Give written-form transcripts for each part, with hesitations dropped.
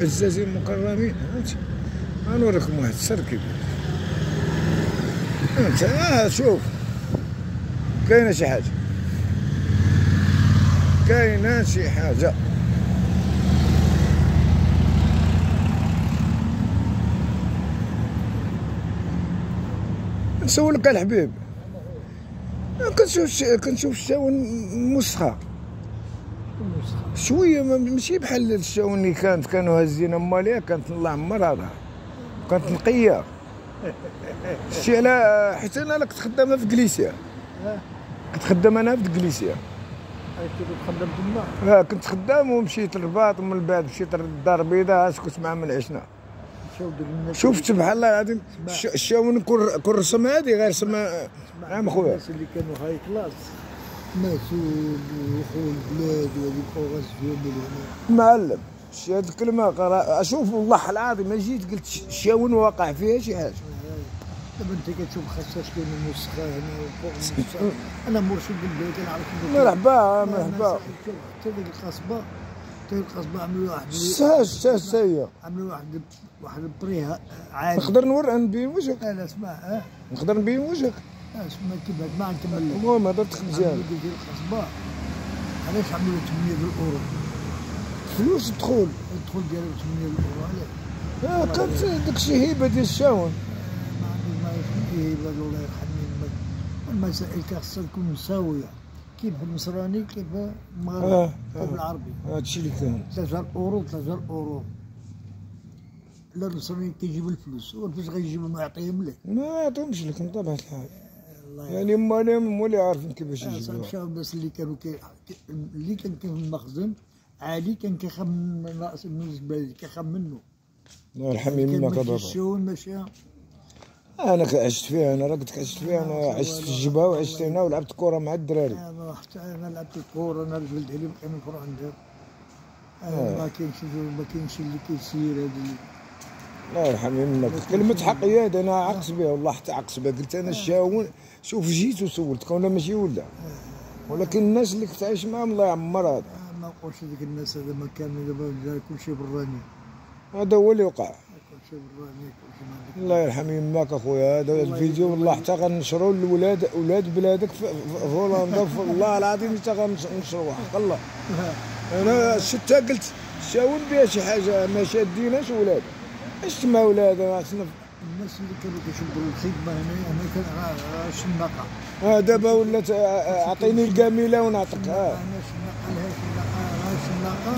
عزازين مكرمين. فهمتي؟ غنوريكم واحد السر كيفاش. انت شوف، كاينه شي حاجه، كاينه شي حاجه. نسولك الحبيب، كنشوف الشاون موسخه شويه، ماشي بحال الشاون اللي كانوا هازين ماليها، كانت الله عمر هذا، كانت نقيه. شتي على حيت انا كنت خدامه في كليسيا، كنت خدام انا في كليسيا. كنت خدام تما؟ كنت خدام ومشيت للرباط، ومن بعد مشيت للدار البيضاء، اسكت مع من عشنا. شفت سبحان الله العظيم الشاون كل رسم هذه غير سما. نعم خويا، الناس اللي كانوا هاي كلاس مسؤول وخو البلاد وهذيك غزوهم هنا معلم. شي هاد الكلمه اشوف والله العظيم ما جيت قلت الشاون واقع فيها شي حاجه. دابا انت كتشوف خاصها شكون الموسخه هنا وفوق الموسخه. انا مرشد البلاد كنعرف مرحبا مرحبا. حتى ديك القصبه، عملوا واحد هي عملوا واحد البري عالي. نقدر نبين وجهك؟ لا اسمع، نقدر نبين وجهك؟ اسمع كيفاش ما نكمل لك. المهم هضرتك مزيان. ديال القصبه علاش عملوا 8 الاورو فلوس الدخول ديالو 8 الاورو علاش؟ كانت داكشي هيبه ديال الشاون. ما عندي ما هيبه الله يرحمني. المسائل خاصها تكون مساويه، كيف النصراني كيف المغربي كيف العربي. هادشي اللي كان 3 اورو 3 اورو. لا النصراني كيجيب الفلوس، والفلوس غيجيبهم ويعطيهم لك؟ ما يعطيهمش لك بطبيعة الحال. يعني هما اللي عارفين كيفاش يجيبوها. مشاو الناس اللي كانوا اللي كان في المخزن عالي كان كيخاف من راس البلد، كيخاف منه. الله يرحم يماك بابا. الشاون ماشي. انا عشت فيها، انا راه قلت لك عشت فيها. انا عشت في الجبهه وعشت هنا ولعبت كره مع الدراري. انا لعبت الكره، انا رجل عليهم كانوا يفرحوا عندهم. ما كاينش اللي كيسير هذا. الله يرحم يماك. كلمة حقيقة انا عكس بها والله، حتى عكس بها. قلت انا الشاون شوف جيت وسولتك ولا ماشي ولا، ولكن الناس اللي كنت عايش معاهم الله يعمر هذا. ما نقولش ديك الناس هذا ما كان دابا كلشي براني. هذا هو اللي وقع. كلشي براني كلشي. الله يرحم يماك اخويا. هذا الفيديو والله حتى غنشروه لولاد بلادك في هولندا. والله العظيم حتى غنشروه حق الله. انا شتا قلت الشاون بها شي حاجه ما شاديناش ولاد. اش تما ولاد الناس اللي كانوا كيشبروا الخدمه هنا كان الشناقه. دابا ولات اعطيني الكامله ونعطيك. انا الشناقه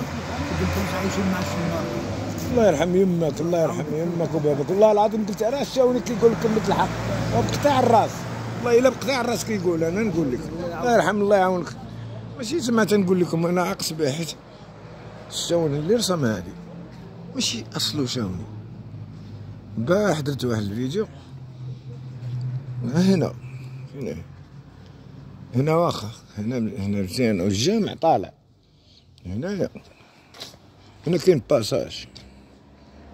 كنت عايشين مع الشناقه. الله يرحم يماك، الله يرحم يماك وباباك. والله العظيم قلت انا الشاوني كيقول لك كلمه الحق بقطاع الراس. والله الا بقطاع الراس كيقول. انا نقول لك الله يرحم الله يعاونك. ماشي تما تنقول لكم انا عكس بها، حيت الشاون اللي رسم هذه ماشي اصله شاوني. امبارح درت واحد الفيديو هنا واخا هنا مزيان والجامع طالع هنايا. هنا كاين باساج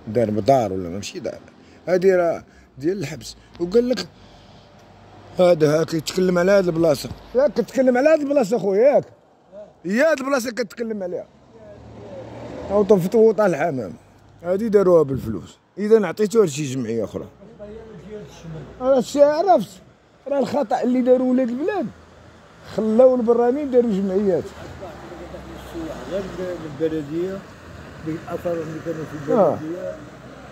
دار بدار ولا ماشي دار، هادي راه ديال الحبس. وقال لك هذا كيتكلم على هاد البلاصه. ياك كتكلم على هاد البلاصه خويا، ياك هي هاد البلاصه كتكلم عليها. او طفطوط الحمام هادي داروها بالفلوس. اذا عطيتوها لشي جمعيه اخرى. راه عرفت راه الخطا اللي داروا ولاد البلاد، خلاو البرانيين داروا جمعيات. غير البلديه، ديك الاثار اللي كانوا في البلديه